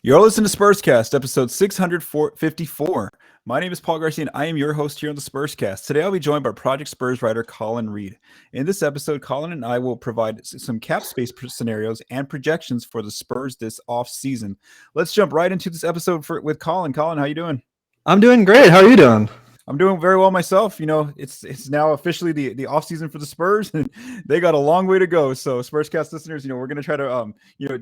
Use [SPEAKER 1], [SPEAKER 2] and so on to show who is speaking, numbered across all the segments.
[SPEAKER 1] You're listening to Spurscast, episode 654. My name is Paul Garcia, and I am your host here on the Spurscast. Today, I'll be joined by Project Spurs writer Collin Reid. In this episode, Collin and I will provide some cap space scenarios and projections for the Spurs this offseason. Let's jump right into this episode with Collin. Collin, how you doing?
[SPEAKER 2] I'm doing great. How are you doing?
[SPEAKER 1] I'm doing very well myself. You know, it's now officially the offseason for the Spurs, and they got a long way to go. So, Spurscast listeners, we're going to try to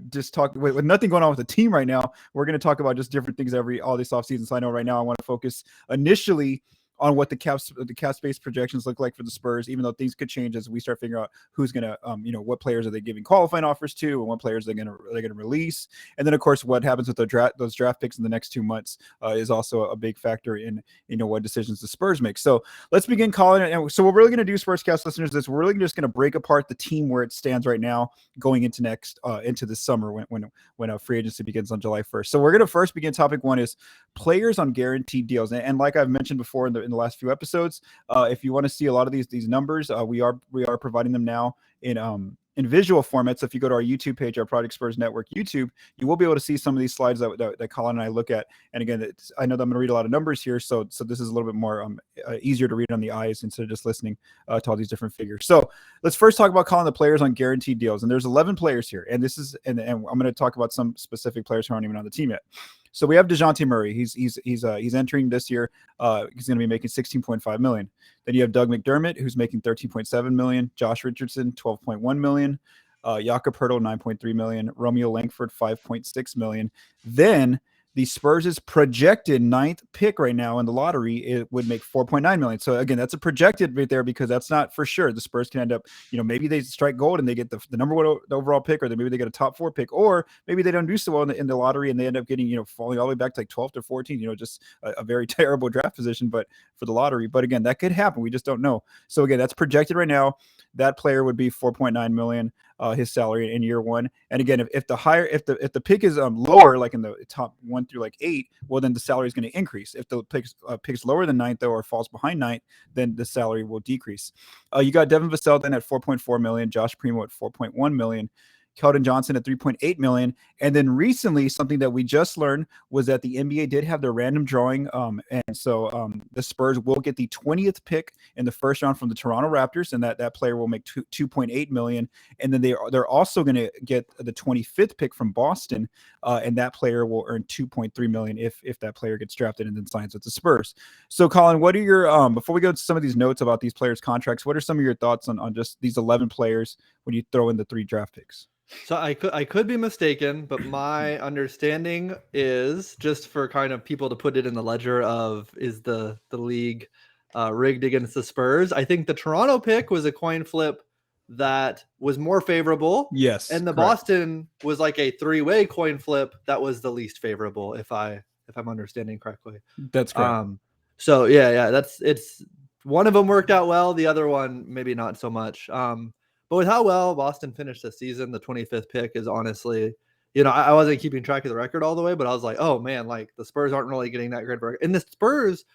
[SPEAKER 1] just talk with nothing going on with the team right now. We're going to talk about just different things all this offseason. So I know right now I want to focus initially on what the cap space projections look like for the Spurs, even though things could change as we start figuring out who's gonna, what players are they giving qualifying offers to, and what players they're gonna release, and then of course what happens with those draft picks in the next 2 months is also a big factor in what decisions the Spurs make. So let's begin, Collin. And so what we're really gonna do, Spurscast listeners, is we're really just gonna break apart the team where it stands right now, going into into this summer when free agency begins on July 1st. So we're gonna first begin. Topic one is players on guaranteed deals, and like I've mentioned before in the last few episodes, if you want to see a lot of these numbers, we are providing them now in visual format. So if you go to our YouTube page, our Project Spurs Network YouTube, you will be able to see some of these slides that Collin and I look at. And again, I know that I'm going to read a lot of numbers here, so this is a little bit more easier to read on the eyes instead of just listening to all these different figures. So let's first talk about, Collin, the players on guaranteed deals. And there's 11 players here, and and I'm going to talk about some specific players who aren't even on the team yet. So we have Dejounte Murray. He's entering this year. He's going to be making $16.5 million. Then you have Doug McDermott, who's making $13.7 million. Josh Richardson, $12.1 million. Jakob Poeltl, $9.3 million. Romeo Langford, $5.6 million. Then the Spurs' projected 9th pick right now in the lottery, it would make $4.9 million. So again, that's a projected right there because that's not for sure. The Spurs can end up, maybe they strike gold and they get the number one overall pick, or maybe they get a top 4 pick, or maybe they don't do so well in the lottery and they end up getting, falling all the way back to like 12 to 14, just a very terrible draft position, but for the lottery. But again, that could happen. We just don't know. So again, that's projected right now. That player would be $4.9 million. His salary in year one. And again, if the pick is lower, like in the top 1 through like 8, well, then the salary is going to increase. If the pick's lower than 9th, though, or falls behind 9th, then the salary will decrease. You got Devin Vassell then at $4.4 million, Josh Primo at $4.1 million, Keldon Johnson at $3.8 million. And then recently, something that we just learned was that the NBA did have their random drawing. And so the Spurs will get the 20th pick in the first round from the Toronto Raptors, and that player will make $2.8 million. And then they're also going to get the 25th pick from Boston, and that player will earn $2.3 million if that player gets drafted and then signs with the Spurs. So, Collin, what are your before we go to some of these notes about these players' contracts, what are some of your thoughts on just these 11 players when you throw in the 3 draft picks?
[SPEAKER 2] So I could be mistaken, but my understanding is, just for kind of people to put it in the ledger of, is the league rigged against the Spurs? I think the Toronto pick was a coin flip that was more favorable.
[SPEAKER 1] Yes.
[SPEAKER 2] And the
[SPEAKER 1] correct.
[SPEAKER 2] Boston was like a 3-way coin flip that was the least favorable, if I'm understanding correctly.
[SPEAKER 1] That's correct.
[SPEAKER 2] So it's one of them worked out well, the other one maybe not so much. But with how well Boston finished the season, the 25th pick is honestly, I wasn't keeping track of the record all the way, but I was like, oh man, like the Spurs aren't really getting that great of a record. And the Spurs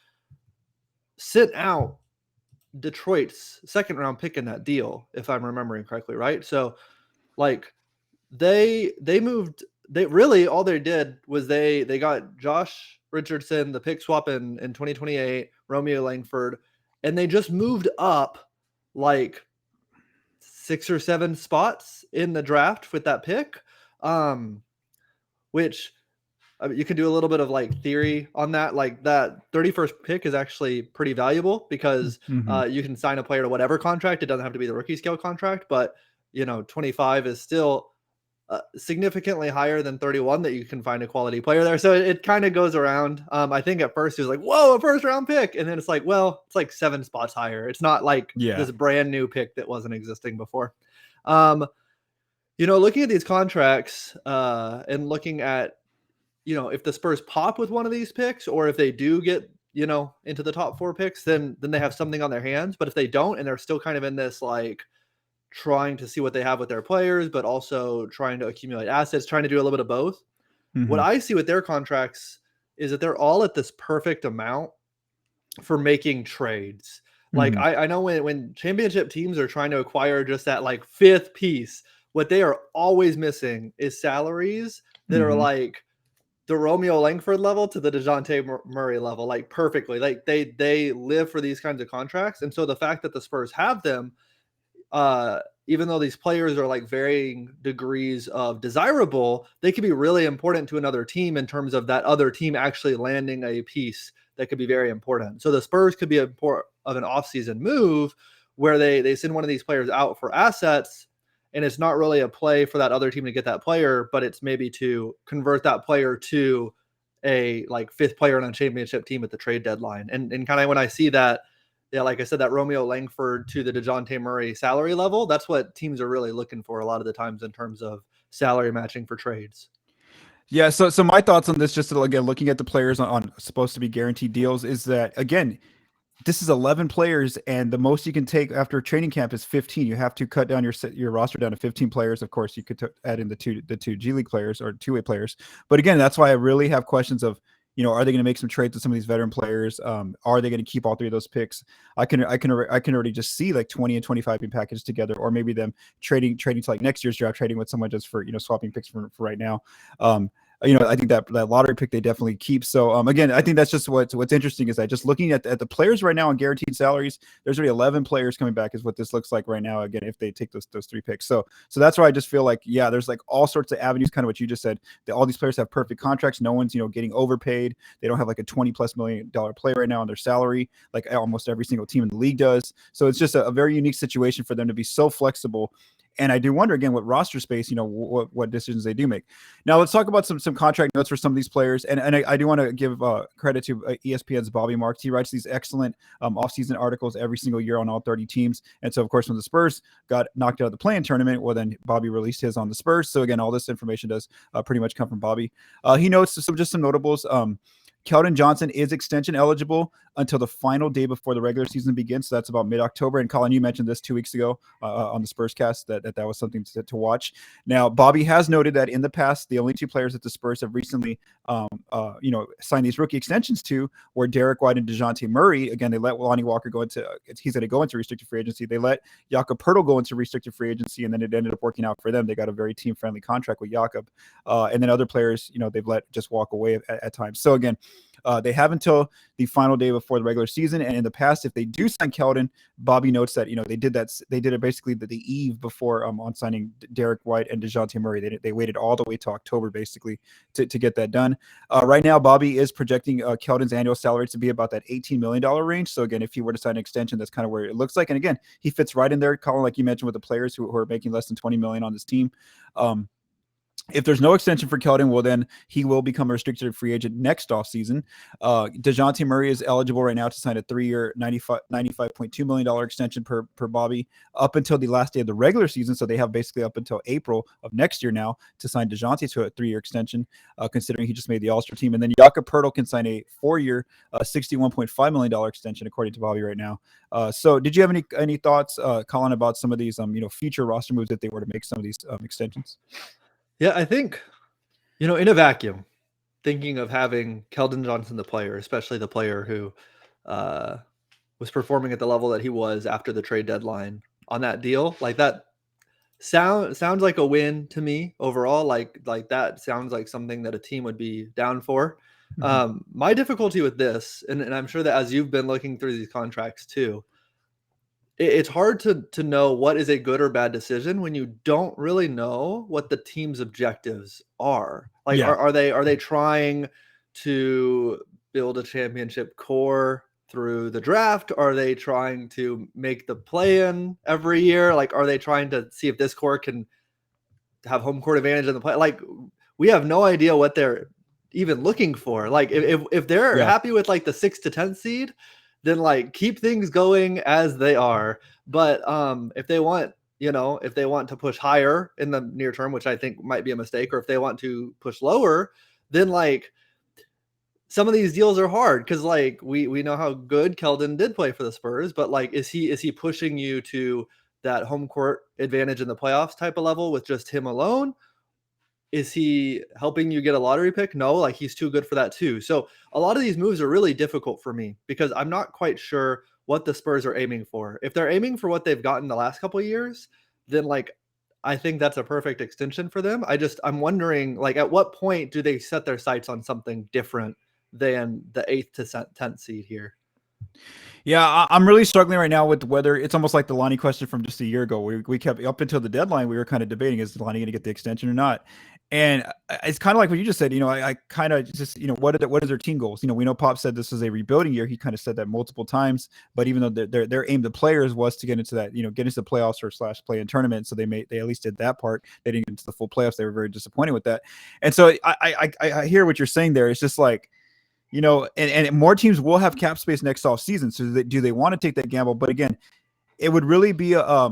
[SPEAKER 2] sent out Detroit's 2nd round pick in that deal, if I'm remembering correctly, right? So like they really all they did was they got Josh Richardson, the pick swap in 2028, Romeo Langford, and they just moved up like 6 or 7 spots in the draft with that pick, which you can do a little bit of like theory on that. Like that 31st pick is actually pretty valuable because you can sign a player to whatever contract. It doesn't have to be the rookie scale contract, but 25 is still significantly higher than 31 that you can find a quality player there. So it kind of goes around. I think at first it was like, whoa, a 1st round pick. And then it's like, well, it's like 7 spots higher. It's not like this brand new pick that wasn't existing before. Looking at these contracts and looking at, if the Spurs pop with one of these picks, or if they do get, into the top 4 picks, then they have something on their hands. But if they don't, and they're still kind of in this like trying to see what they have with their players, but also trying to accumulate assets, trying to do a little bit of both. What I see with their contracts is that they're all at this perfect amount for making trades. Like I know when championship teams are trying to acquire just that like 5th piece, what they are always missing is salaries that are like the Romeo Langford level to the Dejounte Murray level, like perfectly. Like they live for these kinds of contracts. And so the fact that the Spurs have them, even though these players are like varying degrees of desirable, they could be really important to another team in terms of that other team actually landing a piece that could be very important. So the Spurs could be a part of an offseason move where they send one of these players out for assets, and it's not really a play for that other team to get that player, but it's maybe to convert that player to a like fifth player on a championship team at the trade deadline. And kind of when I see that, yeah, like I said, that Romeo Langford to the Dejounte Murray salary level, that's what teams are really looking for a lot of the times in terms of salary matching for trades.
[SPEAKER 1] Yeah, so my thoughts on this, just to, again, looking at the players on supposed to be guaranteed deals, is that, again, this is 11 players, and the most you can take after training camp is 15. You have to cut down your roster down to 15 players. Of course, you could add in the two G League players or two-way players. But again, that's why I really have questions of, are they going to make some trades with some of these veteran players? Are they going to keep all three of those picks? I can already just see like 20 and 25 being packaged together, or maybe them trading to like next year's draft, trading with someone just for swapping picks for right now. I think that lottery pick they definitely keep. So again, I think that's just what's interesting is that just looking at the players right now on guaranteed salaries, there's already 11 players coming back is what this looks like right now. Again, if they take those three picks. So that's why I just feel like, yeah, there's like all sorts of avenues, kind of what you just said, that all these players have perfect contracts. No one's, getting overpaid. They don't have like a $20+ million player right now on their salary, like almost every single team in the league does. So it's just a very unique situation for them to be so flexible. And I do wonder, again, what roster space, what decisions they do make. Now, let's talk about some contract notes for some of these players. And I do want to give credit to ESPN's Bobby Marks. He writes these excellent offseason articles every single year on all 30 teams. And so, of course, when the Spurs got knocked out of the play-in tournament, well, then Bobby released his on the Spurs. So, again, all this information does pretty much come from Bobby. He notes some notables. Keldon Johnson is extension eligible until the final day before the regular season begins. So that's about mid-October. And Collin, you mentioned this 2 weeks ago on the Spurscast that was something to watch. Now, Bobby has noted that in the past, the only two players that the Spurs have recently, signed these rookie extensions to were Derek White and Dejounte Murray. Again, they let Lonnie Walker he's going to go into restricted free agency. They let Jakob Poeltl go into restricted free agency, and then it ended up working out for them. They got a very team-friendly contract with Jakob. And then other players, they've let just walk away at times. So again, they have until the final day before the regular season. And in the past, if they do sign Keldon, Bobby notes that, they did it basically the eve before on signing Derek White and Dejounte Murray. They waited all the way to October basically to get that done. Right now, Bobby is projecting Keldon's annual salary to be about that $18 million range. So again, if he were to sign an extension, that's kind of where it looks like. And again, he fits right in there, Collin, like you mentioned, with the players who are making less than $20 million on this team. If there's no extension for Keldon, well, then he will become a restricted free agent next offseason. Dejounte Murray is eligible right now to sign a 3-year, $95.2 million extension per Bobby up until the last day of the regular season. So they have basically up until April of next year now to sign Dejounte to a 3-year extension, considering he just made the All-Star team. And then Jakob Poeltl can sign a 4-year, $61.5 million extension, according to Bobby right now. So did you have any thoughts, Collin, about some of these, future roster moves if they were to make some of these extensions?
[SPEAKER 2] Yeah, I think, in a vacuum, thinking of having Keldon Johnson, the player, especially the player who was performing at the level that he was after the trade deadline on that deal, like that sounds like a win to me overall. Like that sounds like something that a team would be down for. Mm-hmm. My difficulty with this, and I'm sure that as you've been looking through these contracts too, it's hard to know what is a good or bad decision when you don't really know what the team's objectives are. Like, yeah. Are they trying to build a championship core through the draft? Are they trying to make the play-in every year? Like, are they trying to see if this core can have home court advantage in the play? Like, we have no idea what they're even looking for. Like, if they're happy with like the 6 to 10 seed, then like keep things going as they are. But if they want to push higher in the near term, which I think might be a mistake, or if they want to push lower, then like some of these deals are hard because like we know how good Keldon did play for the Spurs, but like is he pushing you to that home court advantage in the playoffs type of level with just him alone? Is he helping you get a lottery pick? No, like he's too good for that too. So a lot of these moves are really difficult for me because I'm not quite sure what the Spurs are aiming for. If they're aiming for what they've gotten the last couple of years, then like I think that's a perfect extension for them. I'm wondering, like, at what point do they set their sights on something different than the 8th to 10th seed here?
[SPEAKER 1] Yeah, I'm really struggling right now with whether it's almost like the Lonnie question from just a year ago. We kept up until the deadline. We were kind of debating, is Lonnie going to get the extension or not? And it's kind of like what you just said. I kind of just, what is their team goals? We know Pop said this is a rebuilding year. He kind of said that multiple times. But even though their aim to players was to get into that, get into the playoffs or / play in tournament, so they at least did that part. They didn't get into the full playoffs. They were very disappointed with that. And so I hear what you're saying there. It's just like, and more teams will have cap space next off season. So do they want to take that gamble? But again, it would really be a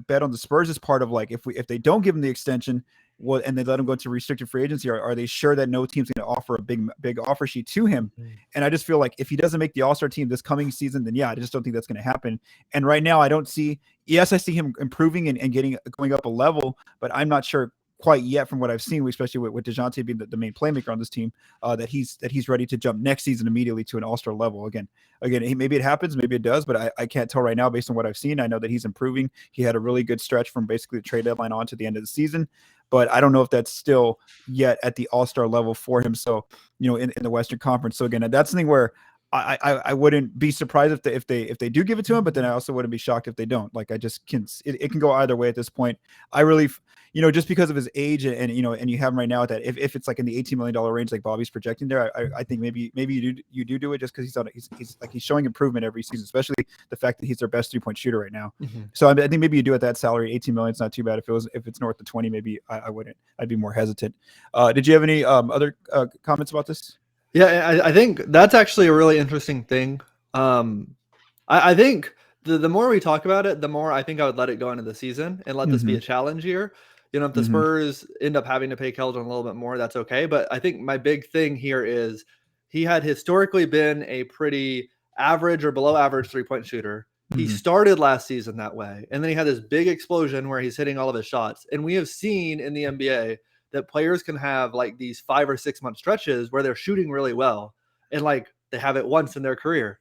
[SPEAKER 1] bet on the Spurs' part of, like, if they don't give him the extension, and they let him go into restricted free agency, are they sure that no team's going to offer a big offer sheet to him? And I just feel like if he doesn't make the All-Star team this coming season, then I just don't think that's going to happen. And right now I don't see. Yes, I see him improving and going up a level, but I'm not sure quite yet from what I've seen, especially with Dejounte being the main playmaker on this team, that he's ready to jump next season immediately to an All-Star level. Again, maybe it happens, maybe it does, but I can't tell right now based on what I've seen. I know that he's improving. He had a really good stretch from basically the trade deadline on to the end of the season, but I don't know if that's still yet at the All-Star level for him. So, in the Western Conference. So again, that's something where I wouldn't be surprised if they do give it to him, but then I also wouldn't be shocked if they don't. Like, it can go either way at this point. I really, just because of his age and you have him right now at that, if it's like in the $18 million range, like Bobby's projecting there, I think maybe you do it just because he's showing improvement every season, especially the fact that he's their best 3-point shooter right now. Mm-hmm. So I think maybe you do at that salary. 18 million is not too bad. If it's north of 20, maybe I wouldn't. I'd be more hesitant. Did you have any other comments about this?
[SPEAKER 2] Yeah, I think that's actually a really interesting thing. I think the more we talk about it, the more I think I would let it go into the season and let this be a challenge year. If the Spurs end up having to pay Keldon a little bit more, that's okay. But I think my big thing here is he had historically been a pretty average or below average 3-point shooter. He started last season that way, and then he had this big explosion where he's hitting all of his shots. And we have seen in the NBA that players can have like these 5 or 6 month stretches where they're shooting really well, and like they have it once in their career.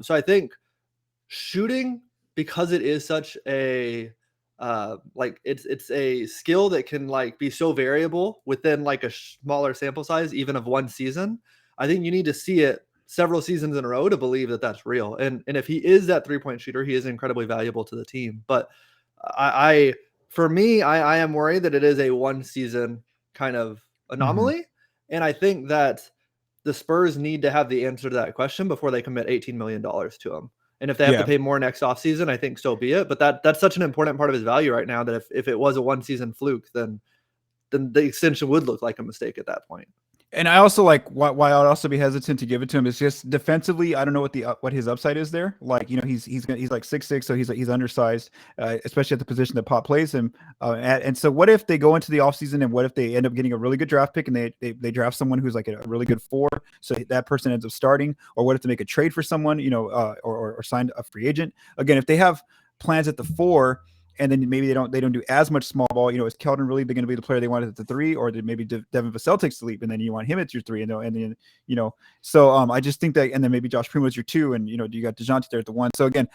[SPEAKER 2] So I think shooting, because it is such a it's a skill that can like be so variable within like a smaller sample size, even of one season. I think you need to see it several seasons in a row to believe that that's real. And if he is that 3-point shooter, he is incredibly valuable to the team. But for me, I am worried that it is a one season kind of anomaly. And I think that the Spurs need to have the answer to that question before they commit $18 million to him. And if they have to pay more next offseason, I think so be it. But that's such an important part of his value right now that if it was a one season fluke, then the extension would look like a mistake at that point.
[SPEAKER 1] And I also like why I'd also be hesitant to give it to him is just defensively. I don't know what his upside is there. Like, he's like 6'6", so he's undersized, especially at the position that Pop plays him at. And so what if they go into the offseason and what if they end up getting a really good draft pick and they draft someone who's like a really good 4, so that person ends up starting? Or what if they make a trade for someone, or sign a free agent? Again, if they have plans at the 4, and then maybe they don't do as much small ball. Is Keldon really going to be the player they wanted at the 3, or did maybe Devin Vassell takes the leap, and then you want him at your 3, and then So I just think that, and then maybe Josh Primo is your 2, and you got Dejounte there at the 1. So again,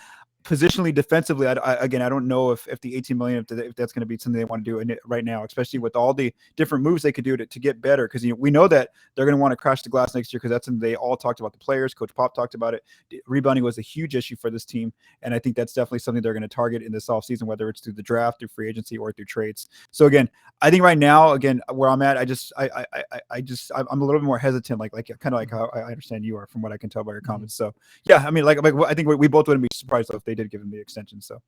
[SPEAKER 1] positionally, defensively, I don't know if the 18 million, if that's going to be something they want to do right now, especially with all the different moves they could do to get better. Because we know that they're going to want to crash the glass next year, because that's something they all talked about. The players, Coach Pop talked about it. Rebounding was a huge issue for this team, and I think that's definitely something they're going to target in this offseason, whether it's through the draft, through free agency, or through trades. So again, I think right now, where I'm at, I'm a little bit more hesitant, like kind of like how I understand you are from what I can tell by your comments. So yeah, I mean, I think we both wouldn't be surprised if they did give him the extension. So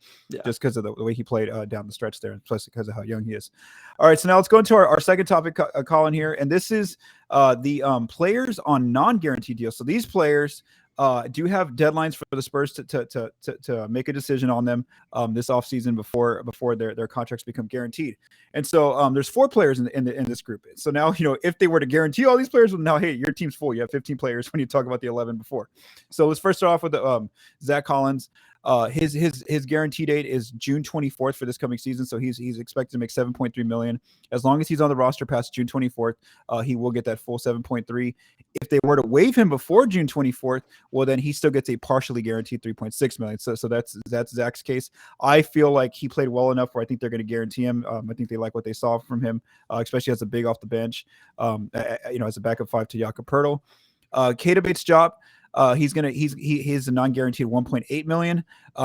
[SPEAKER 1] just because of the way he played down the stretch there, and plus because of how young he is. All right, so now let's go into our second topic, Collin, here, and this is the players on non-guaranteed deals. So these players do have deadlines for the Spurs to make a decision on them this offseason before their contracts become guaranteed. And so there's 4 players in this group. So now, if they were to guarantee all these players, well, now, hey, your team's full. You have 15 players when you talk about the 11 before. So let's first start off with Zach Collins. His guarantee date is June 24th for this coming season, so he's expected to make 7.3 million. As long as he's on the roster past June 24th, he will get that full 7.3. If they were to waive him before June 24th, well, then he still gets a partially guaranteed 3.6 million. So that's Zach's case. I feel like he played well enough where I think they're going to guarantee him. I think they like what they saw from him, especially as a big off the bench, as a backup 5 to Jakob Poeltl. Keita Bates-Diop, he's a non-guaranteed 1.8 million.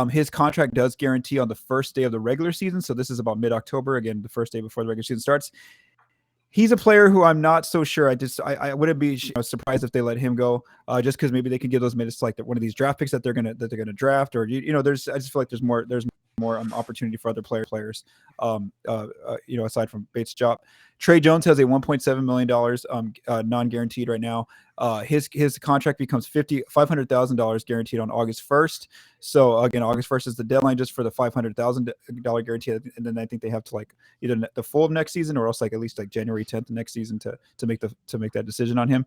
[SPEAKER 1] His contract does guarantee on the first day of the regular season, so this is about mid-October, again the first day before the regular season starts. He's a player who I'm not so sure. I wouldn't be surprised if they let him go, just because maybe they could give those minutes to like one of these draft picks that they're gonna draft, or I just feel like there's more opportunity for other players. Aside from Bates-Diop. Tre Jones has a $1.7 million non-guaranteed right now. His contract becomes $500,000 guaranteed on August 1st. So again, August 1st is the deadline just for the $500,000 guarantee, and then I think they have to like either the full of next season or else like at least like January 10th next season to make that decision on him.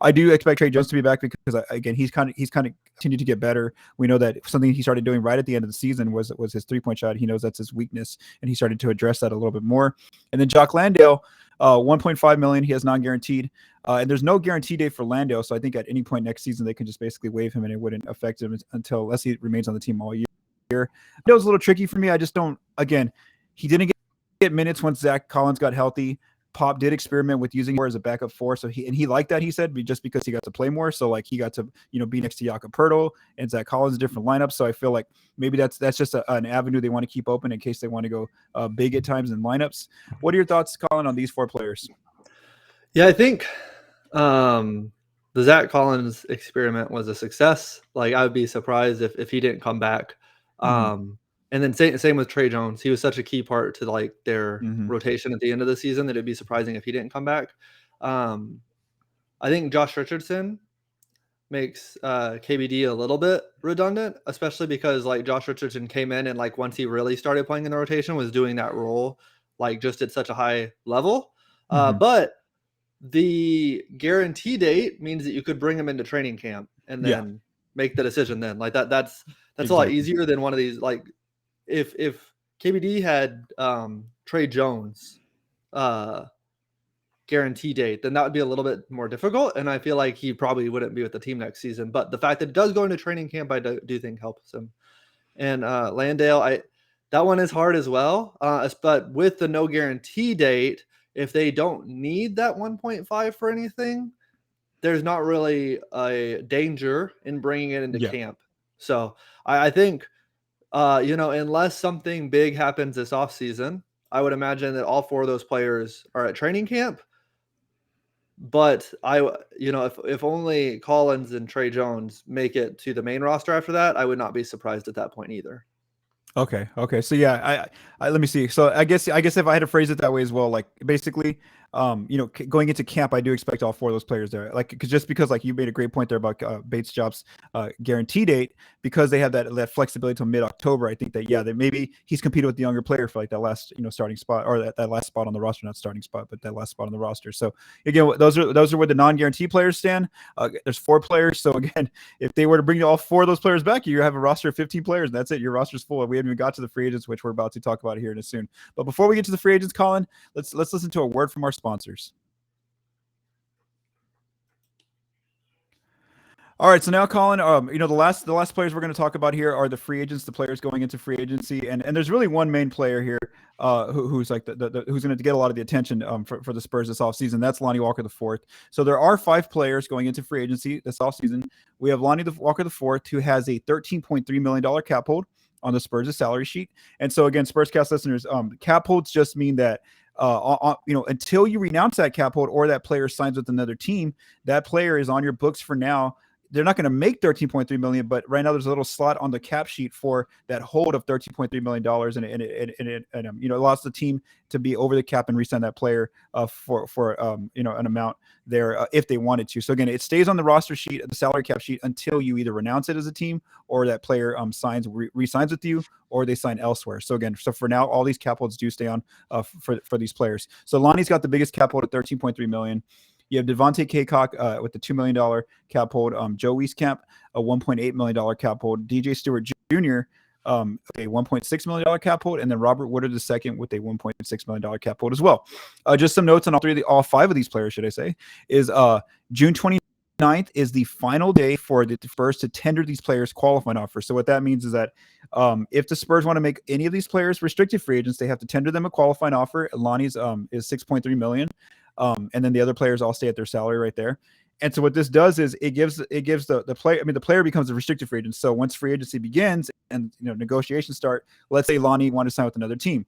[SPEAKER 1] I do expect Tre Jones to be back because again he's kind of continued to get better. We know that something he started doing right at the end of the season was his 3-point shot. He knows that's his weakness, and he started to address that a little bit more. And then Jock Landale, 1.5 million. He has non-guaranteed, and there's no guarantee date for Landale. So I think at any point next season they can just basically waive him, and it wouldn't affect him unless he remains on the team all year. It was a little tricky for me. I just don't. Again, he didn't get minutes once Zach Collins got healthy. Pop did experiment with using him as a backup 4, so he liked that, he said, just because he got to play more. So like he got to be next to Jakob Poeltl and Zach Collins, different lineups. So I feel like maybe that's just an avenue they want to keep open in case they want to go big at times in lineups. What are your thoughts, Colin, on these 4 players?
[SPEAKER 2] Yeah, I think the Zach Collins experiment was a success. Like I would be surprised if he didn't come back. And then same with Tre Jones. He was such a key part to like their rotation at the end of the season that it'd be surprising if he didn't come back. I think Josh Richardson makes KBD a little bit redundant, especially because like Josh Richardson came in and like once he really started playing in the rotation was doing that role like just at such a high level. But the guarantee date means that you could bring him into training camp and then make the decision then. Like that's exactly. A lot easier than one of these like if KBD had Tre Jones guarantee date, then that would be a little bit more difficult, and I feel like he probably wouldn't be with the team next season. But the fact that it does go into training camp, I do think helps him. And Landale, that one is hard as well. But with the no guarantee date, if they don't need that 1.5 for anything, there's not really a danger in bringing it into camp. So I think. Unless something big happens this offseason, I would imagine that all 4 of those players are at training camp. But if only Collins and Tre Jones make it to the main roster after that, I would not be surprised at that point either.
[SPEAKER 1] Okay. So yeah, I let me see. So I guess if I had to phrase it that way as well, like basically, going into camp, I do expect all 4 of those players there. Like, because like you made a great point there about Bates-Diop's guarantee date, because they have that flexibility till mid-October. I think that that maybe he's competed with the younger player for like that last starting spot, or that last spot on the roster, not starting spot, but that last spot on the roster. So again, those are where the non-guarantee players stand. There's 4 players. So again, if they were to bring all 4 of those players back, you have a roster of 15 players, and that's it. Your roster's full. We haven't even got to the free agents, which we're about to talk about here in a soon. But before we get to the free agents, Colin, let's listen to a word from our sponsors. All right, so now, Colin, the last players we're going to talk about here are the free agents, the players going into free agency, and there's really one main player here who's like who's going to get a lot of the attention for the Spurs this offseason. That's Lonnie Walker IV. So there are 5 players going into free agency this offseason. We have Lonnie Walker IV, who has a $13.3 million cap hold on the Spurs' salary sheet. And so again, Spurscast listeners, cap holds just mean that until you renounce that cap hold or that player signs with another team, that player is on your books for now. They're not going to make $13.3 million, but right now there's a little slot on the cap sheet for that hold of $13.3 million, and it allows the team to be over the cap and re-sign that player for an amount there if they wanted to. So again, it stays on the roster sheet, the salary cap sheet, until you either renounce it as a team or that player re-signs with you, or they sign elsewhere. So again, for now, all these cap holds do stay on for these players. So Lonnie's got the biggest cap hold at $13.3 million. You have Devontae Kaycock with the $2 million cap hold. Joe Wieskamp, a $1.8 million cap hold. DJ Stewart Jr., a $1.6 million cap hold, and then Robert Woodard II with a $1.6 million cap hold as well. Just some notes on all five of these players, should I say, is June 29th is the final day for the Spurs to tender these players qualifying offers. So what that means is that if the Spurs want to make any of these players restricted free agents, they have to tender them a qualifying offer. Lonnie's is $6.3 million. And then the other players all stay at their salary right there. And so what this does is it gives the player, the player becomes a restricted free agent. So once free agency begins and negotiations start, let's say Lonnie wanted to sign with another team.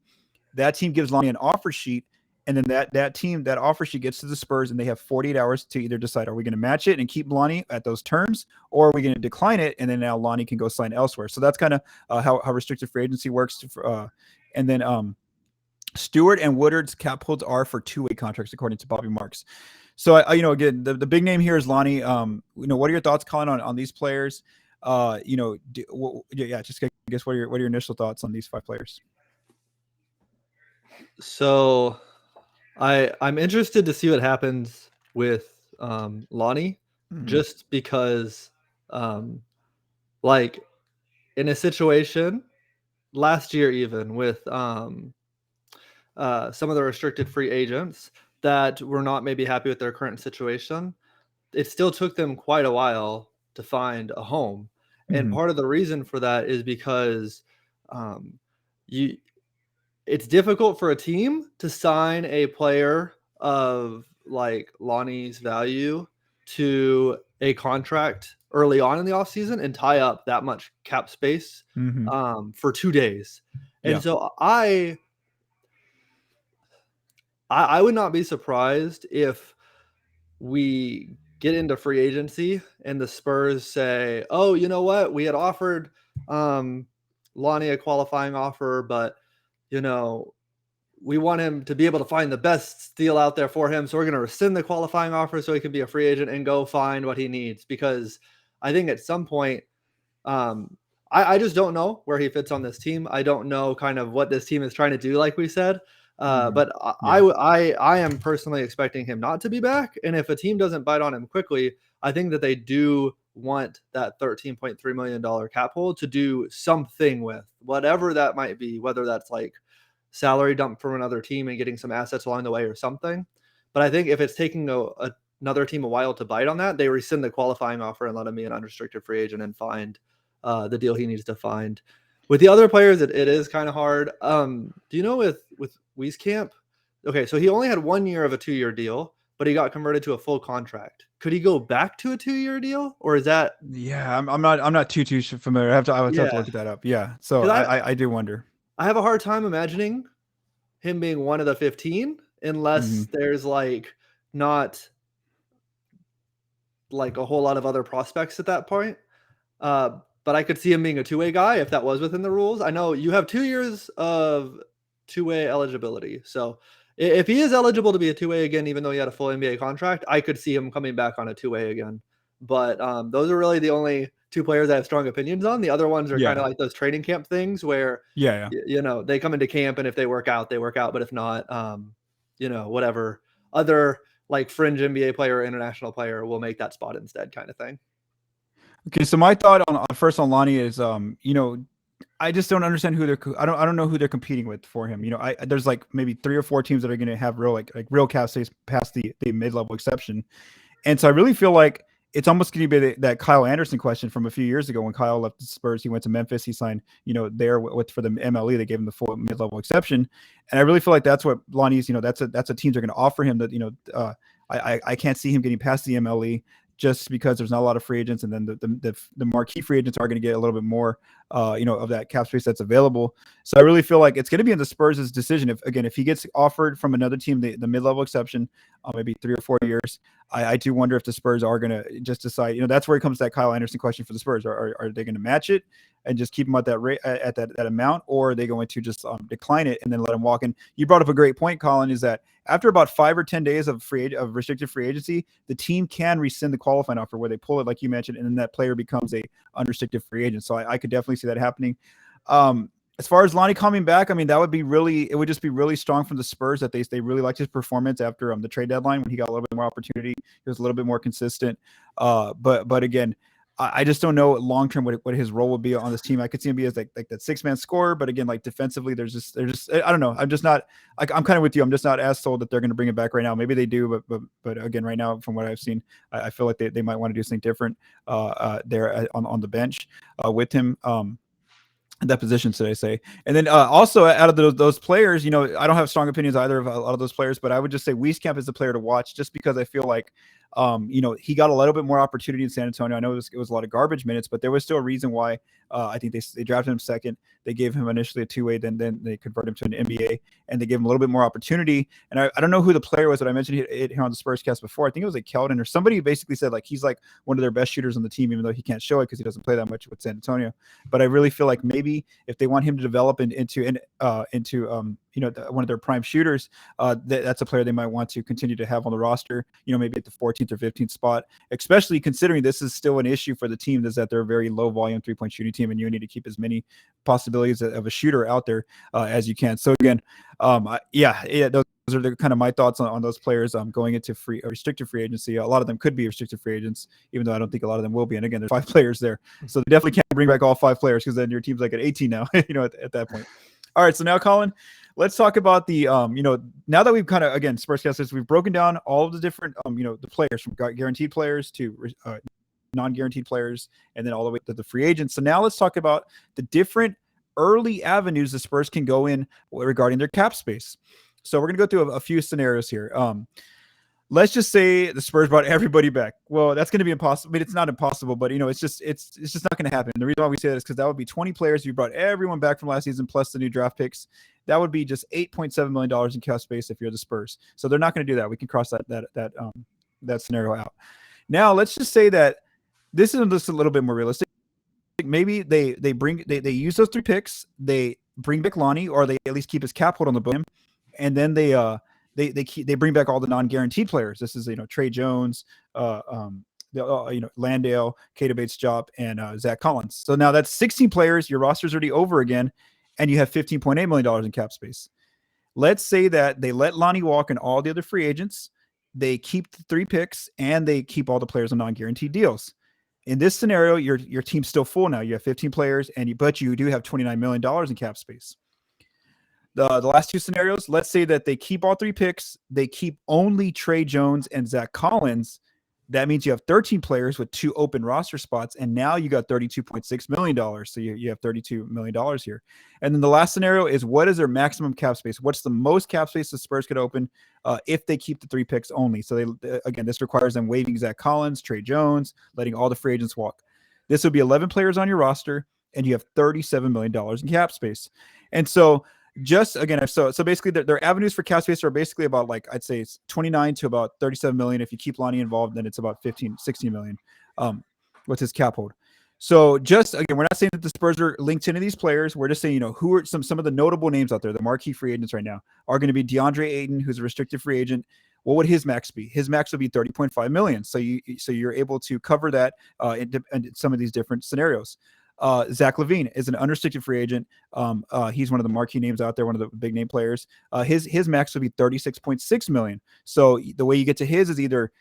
[SPEAKER 1] That team gives Lonnie an offer sheet, and then that offer sheet gets to the Spurs, and they have 48 hours to either decide, are we going to match it and keep Lonnie at those terms, or are we going to decline it, and then now Lonnie can go sign elsewhere. So that's kind of how restricted free agency works. And then Stewart and Woodard's cap holds are for two-way contracts, according to Bobby Marks. So again, the big name here is Lonnie. What are your thoughts, Collin, on these players? Just I guess what are your initial thoughts on these five players?
[SPEAKER 2] So I'm interested to see what happens with Lonnie, just because like in a situation last year, even with some of the restricted free agents that were not maybe happy with their current situation, it still took them quite a while to find a home. And part of the reason for that is because it's difficult for a team to sign a player of like Lonnie's value to a contract early on in the offseason and tie up that much cap space for 2 days. And so I would not be surprised if we get into free agency and the Spurs say, oh, you know what? We had offered Lonnie a qualifying offer, but, we want him to be able to find the best deal out there for him. So we're going to rescind the qualifying offer so he can be a free agent and go find what he needs. Because I think at some point, I just don't know where he fits on this team. I don't know kind of what this team is trying to do, like we said. But I am personally expecting him not to be back. And if a team doesn't bite on him quickly, I think that they do want that $13.3 million cap hold to do something with, whatever that might be, whether that's like salary dump from another team and getting some assets along the way or something. But I think if it's taking another team a while to bite on that, they rescind the qualifying offer and let him be an unrestricted free agent and find the deal he needs to find. With the other players, it is kind of hard. Do you know with Wieskamp? Okay, so he only had 1 year of a 2-year deal, but he got converted to a full contract. Could he go back to a 2-year deal, or is that?
[SPEAKER 1] Yeah, I'm not too familiar. I would have to look that up. Yeah, so I do wonder.
[SPEAKER 2] I have a hard time imagining him being one of the 15 unless there's like not like a whole lot of other prospects at that point. But I could see him being a two-way guy if that was within the rules. I know you have 2 years of two-way eligibility. So if he is eligible to be a two-way again, even though he had a full NBA contract, I could see him coming back on a two-way again. But those are really the only two players I have strong opinions on. The other ones are kind of like those training camp things where, they come into camp and if they work out, they work out. But if not, whatever other like fringe NBA player or international player will make that spot instead kind of thing.
[SPEAKER 1] Okay, so my thought on Lonnie is, I just don't understand who I don't know who they're competing with for him. There's like maybe 3 or 4 teams that are going to have real like real cap space past the mid-level exception, and so I really feel like it's almost going to be that Kyle Anderson question from a few years ago when Kyle left the Spurs. He went to Memphis. He signed, there for the MLE. They gave him the full mid-level exception, and I really feel like that's what Lonnie's. That's a teams are going to offer him. That I can't see him getting past the MLE. Just because there's not a lot of free agents, and then the marquee free agents are going to get a little bit more, of that cap space that's available. So I really feel like it's going to be in the Spurs' decision. If he gets offered from another team, the mid-level exception, maybe 3 or 4 years, I do wonder if the Spurs are going to just decide. That's where it comes to that Kyle Anderson question for the Spurs. Are they going to match it and just keep him at that rate at that amount, or are they going to just decline it and then let him walk in? You brought up a great point, Collin, is that after about 5 or 10 days of restricted free agency, the team can rescind the qualifying offer where they pull it, like you mentioned, and then that player becomes a unrestricted free agent. So I could definitely see that happening. As far as Lonnie coming back, I mean, it would just be really strong from the Spurs that they really liked his performance after the trade deadline when he got a little bit more opportunity. He was a little bit more consistent. But again, I just don't know long term what his role would be on this team. I could see him be as like that 6-man scorer, but again, like defensively, they're just I don't know. I'm just not I'm kind of with you. I'm just not as sold that they're going to bring it back right now. Maybe they do, but again, right now from what I've seen, I feel like they might want to do something different there on the bench with him. That position, should I say? And then also out of those players, I don't have strong opinions either of a lot of those players, but I would just say Wieskamp is the player to watch, just because I feel like, he got a little bit more opportunity in San Antonio. I know it was a lot of garbage minutes, but there was still a reason why. I think they drafted him second. They gave him initially a 2-way, then they converted him to an NBA, and they gave him a little bit more opportunity. And I don't know who the player was that I mentioned here on the Spurscast before. I think it was like Keldon or somebody who basically said like he's like one of their best shooters on the team, even though he can't show it because he doesn't play that much with San Antonio. But I really feel like maybe if they want him to develop into one of their prime shooters, that's a player they might want to continue to have on the roster, maybe at the 14th or 15th spot, especially considering this is still an issue for the team, is that they're a very low volume 3-point shooting team, and you need to keep as many possibilities of a shooter out there as you can. So again, those are the kind of my thoughts on those players going into restricted free agency. A lot of them could be restricted free agents, even though I don't think a lot of them will be. And again, there's 5 players there, so they definitely can't bring back all 5 players, because then your team's like at 18 now, at that point. All right, so now, Collin, let's talk about the, now that we've kind of, again, Spurscasters, we've broken down all of the different, the players, from guaranteed players to non-guaranteed players, and then all the way to the free agents. So now let's talk about the different early avenues the Spurs can go in regarding their cap space. So we're going to go through a few scenarios here. Let's just say the Spurs brought everybody back. Well, that's going to be impossible. I mean, it's not impossible, but it's just not going to happen. The reason why we say that is because that would be 20 players. If you brought everyone back from last season plus the new draft picks, that would be just $8.7 million in cap space if you're the Spurs. So they're not going to do that. We can cross that scenario out. Now let's just say that this is just a little bit more realistic. Maybe they use those 3 picks. They bring back Lonnie, or they at least keep his cap hold on the book, and then they bring back all the non-guaranteed players. This is Trey Jones, Landale, Keita Bates-Diop, and Zach Collins. So now that's 16 players. Your roster's already over again, and you have $15.8 million in cap space. Let's say that they let Lonnie walk and all the other free agents. They keep the 3 picks, and they keep all the players on non-guaranteed deals. In this scenario, your team's still full now. You have 15 players, but you do have $29 million in cap space. The last 2 scenarios, let's say that they keep all 3 picks. They keep only Trey Jones and Zach Collins. That means you have 13 players with 2 open roster spots, and now you got $32.6 million. So you have $32 million here. And then the last scenario is, what is their maximum cap space? What's the most cap space the Spurs could open if they keep the 3 picks only? So this requires them waiving Zach Collins, Trey Jones, letting all the free agents walk. This would be 11 players on your roster, and you have $37 million in cap space. And so just again, so basically their avenues for cap space are basically about, like, I'd say it's 29 to about 37 million. If you keep Lonnie involved, then it's about 16 million with his cap hold. So just again, we're not saying that the Spurs are linked to any of these players. We're just saying, who are some of the notable names out there, the marquee free agents right now are going to be Deandre Ayton, who's a restricted free agent. What would his max be? His max would be 30.5 million. So you're able to cover that in some of these different scenarios. Zach Levine is an unrestricted free agent. He's one of the marquee names out there, one of the big name players. His max would be 36.6 million. So the way you get to his is either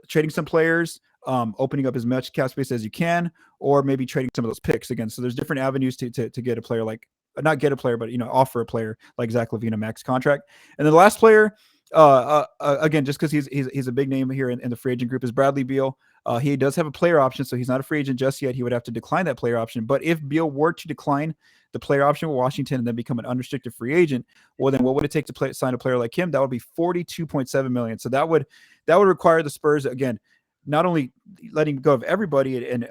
[SPEAKER 1] trading some players, opening up as much cap space as you can, or maybe trading some of those picks again. So there's different avenues to get a player, like not get a player, but offer a player like Zach Levine a max contract. And then the last player, again, just because he's a big name here in the free agent group, is Bradley Beal. He does have a player option, so he's not a free agent just yet. He would have to decline that player option. But if Beal were to decline the player option with Washington and then become an unrestricted free agent, well, then what would it take to sign a player like him? That would be $42.7 million. So that would require the Spurs, again, not only letting go of everybody and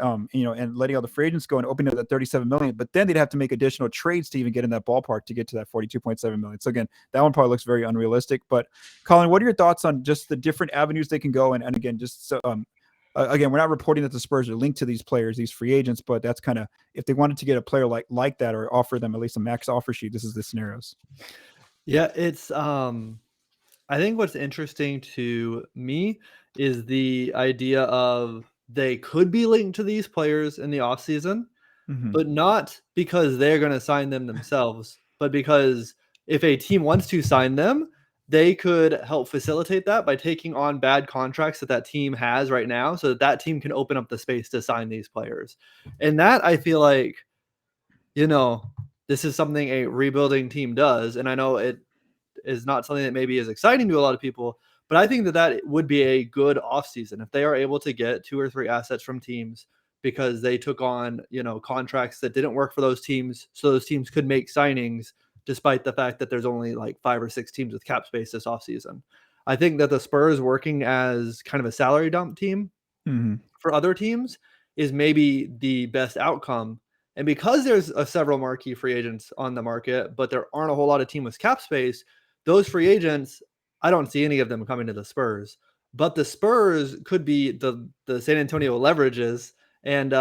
[SPEAKER 1] letting all the free agents go and opening up that $37 million, but then they'd have to make additional trades to even get in that ballpark to get to that $42.7 million. So again, that one probably looks very unrealistic. But Collin, what are your thoughts on just the different avenues they can go? And again, just so, again, we're not reporting that the Spurs are linked to these players, these free agents, but that's kind of, if they wanted to get a player like that or offer them at least a max offer sheet, this is the scenarios.
[SPEAKER 2] Yeah, it's I think what's interesting to me is the idea of they could be linked to these players in the offseason. but not because they're going to sign them themselves, but because if a team wants to sign them, they could help facilitate that by taking on bad contracts that team has right now so that team can open up the space to sign these players. And that, I feel like, this is something a rebuilding team does. And I know it is not something that maybe is exciting to a lot of people, but I think that would be a good offseason if they are able to get 2 or 3 assets from teams because they took on, contracts that didn't work for those teams. So those teams could make signings despite the fact that there's only like 5 or 6 teams with cap space this offseason. I think that the Spurs working as kind of a salary dump team for other teams is maybe the best outcome. And because there's several marquee free agents on the market, but there aren't a whole lot of teams with cap space, those free agents, I don't see any of them coming to the Spurs. But the Spurs could be the San Antonio leverages and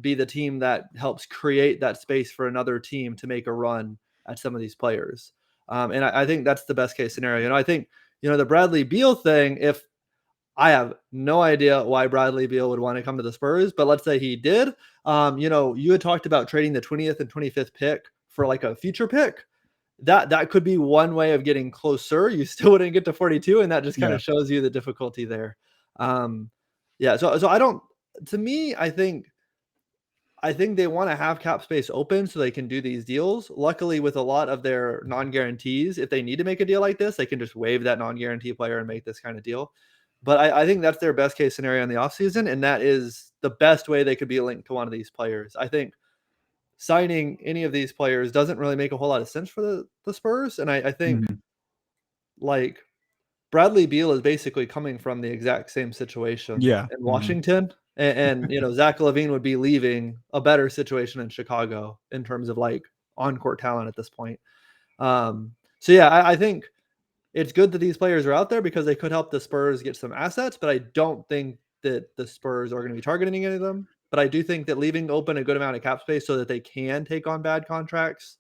[SPEAKER 2] be the team that helps create that space for another team to make a run at some of these players. And I think that's the best case scenario. And I think, the Bradley Beal thing, if I have no idea why Bradley Beal would want to come to the Spurs, but let's say he did. You had talked about trading the 20th and 25th pick for like a future pick. That could be one way of getting closer. You still wouldn't get to 42, and that just kind of shows you the difficulty there. So I don't. To me, I think they want to have cap space open so they can do these deals. Luckily, with a lot of their non-guarantees, if they need to make a deal like this, they can just waive that non-guarantee player and make this kind of deal. But I think that's their best case scenario in the offseason, and that is the best way they could be linked to one of these players. I think signing any of these players doesn't really make a whole lot of sense for the Spurs. And I think like Bradley Beal is basically coming from the exact same situation in Washington. And Zach Levine would be leaving a better situation in Chicago in terms of like on-court talent at this point. I think it's good that these players are out there because they could help the Spurs get some assets, but I don't think that the Spurs are going to be targeting any of them. But I do think that leaving open a good amount of cap space so that they can take on bad contracts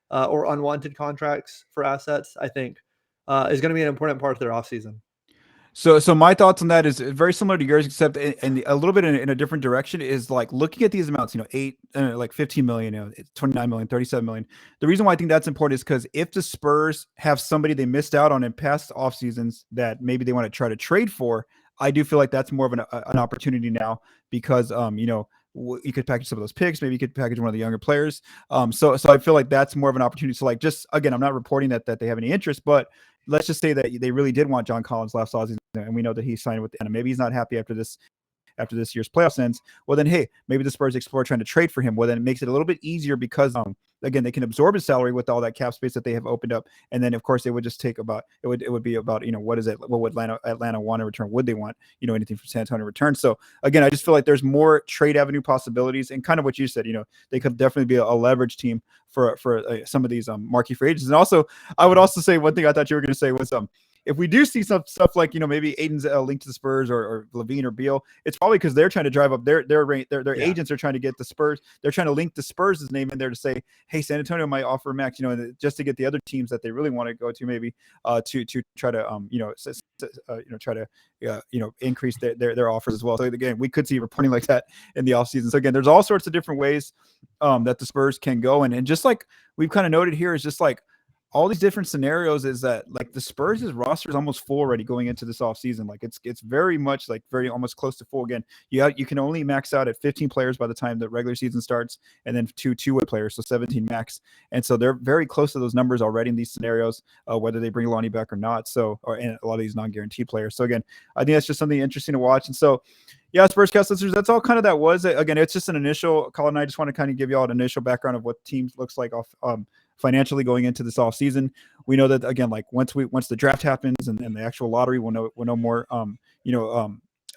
[SPEAKER 2] or unwanted contracts for assets, I think is going to be an important part of their offseason.
[SPEAKER 1] So my thoughts on that is very similar to yours, except in a little bit in a different direction. Is like looking at these amounts, 15 million, 29 million, 37 million. The reason why I think that's important is because if the Spurs have somebody they missed out on in past off seasons that maybe they want to try to trade for, I do feel like that's more of an opportunity now because you could package some of those picks. Maybe you could package one of the younger players. So I feel like that's more of an opportunity. So like, just again, I'm not reporting that they have any interest, but let's just say that they really did want John Collins last offseason, and we know that he signed with the, and maybe he's not happy after this year's playoffs ends. Well, then, hey, maybe the Spurs explore trying to trade for him. Well, then it makes it a little bit easier because again, they can absorb his salary with all that cap space that they have opened up, and then of course they would just take about it would be about what is it? What would Atlanta want in return? Would they want anything from San Antonio in return? So again, I just feel like there's more trade avenue possibilities, and kind of what you said, they could definitely be a leverage team for some of these marquee free agents. And also, I would also say one thing I thought you were going to say was if we do see some stuff like maybe Ayton's linked to the Spurs or Levine or Beal, it's probably because they're trying to drive up their agents are trying to get the Spurs. They're trying to link the Spurs' name in there to say, hey, San Antonio might offer max, just to get the other teams that they really want to go to, maybe to try to try to increase their offers as well. So again, we could see reporting like that in the offseason. So again, there's all sorts of different ways that the Spurs can go, and just like we've kind of noted here is just like all these different scenarios is that like the Spurs' roster is almost full already going into this offseason. Like it's very much like very almost close to full. Again, you can only max out at 15 players by the time the regular season starts, and then two-way players, so 17 max. And so they're very close to those numbers already in these scenarios, whether they bring Lonnie back or not. So, and a lot of these non-guaranteed players. So again, I think that's just something interesting to watch. And so, yeah, Spurscast listeners, that's all kind of that was. Again, it's just an initial. Colin and I just want to kind of give you all an initial background of what teams looks like off financially going into this off season. We know that again, like once the draft happens and the actual lottery, we'll know more.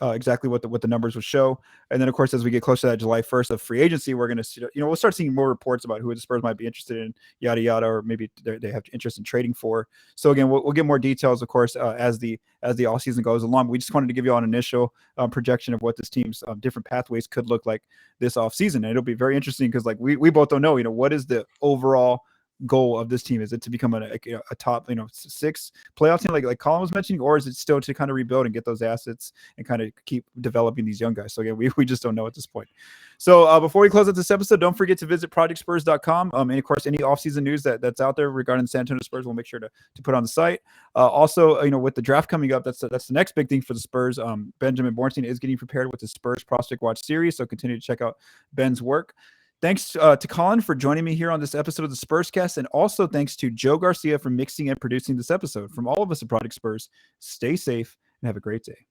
[SPEAKER 1] Exactly what the numbers will show. And then of course, as we get closer to that July 1st of free agency, we're going to see, we'll start seeing more reports about who the Spurs might be interested in, yada, yada, or maybe they have interest in trading for. So again, we'll get more details, of course, as the off season goes along. We just wanted to give you all an initial projection of what this team's different pathways could look like this off season. And it'll be very interesting because like we both don't know, what is the overall goal of this team? Is it to become a top 6 playoff team like Colin was mentioning, or is it still to kind of rebuild and get those assets and kind of keep developing these young guys? So again, we just don't know at this point. So before we close out this episode, don't forget to visit projectspurs.com. And of course, any offseason news that's out there regarding the San Antonio Spurs, we'll make sure to put on the site. Also, with the draft coming up, that's the next big thing for the Spurs. Benjamin Bornstein is getting prepared with the Spurs Prospect Watch series, so continue to check out Ben's work. Thanks to Collin for joining me here on this episode of the Spurscast, and also thanks to Joe Garcia for mixing and producing this episode. From all of us at Project Spurs, stay safe and have a great day.